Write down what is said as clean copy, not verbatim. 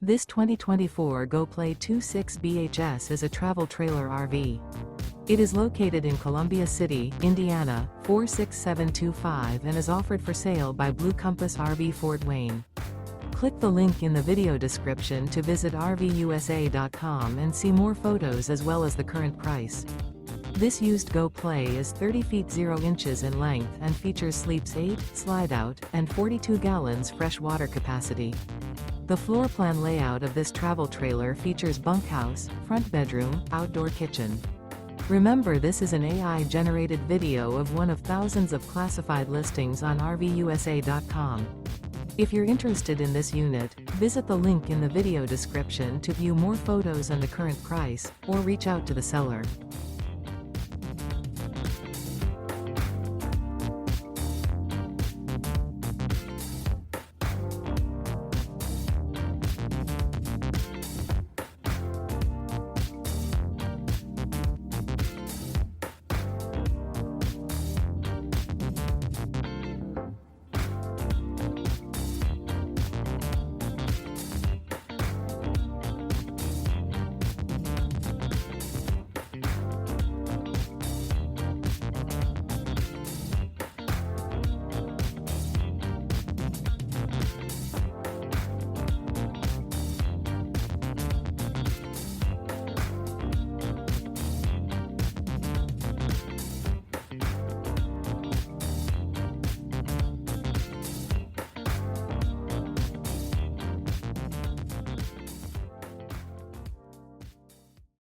This 2024 GoPlay 26 BHS is a travel trailer RV. It is located in Columbia City, Indiana, 46725 and is offered for sale by Blue Compass RV Fort Wayne. Click the link in the video description to visit RVUSA.com and see more photos as well as the current price. This used GoPlay is 30 feet 0 inches in length and features sleeps 8, Slideout, and 42 gallons fresh water capacity. The floor plan layout of this travel trailer features bunkhouse, front bedroom, outdoor kitchen. Remember, this is an AI-generated video of one of thousands of classified listings on RVUSA.com. If you're interested in this unit, visit the link in the video description to view more photos and the current price, or reach out to the seller.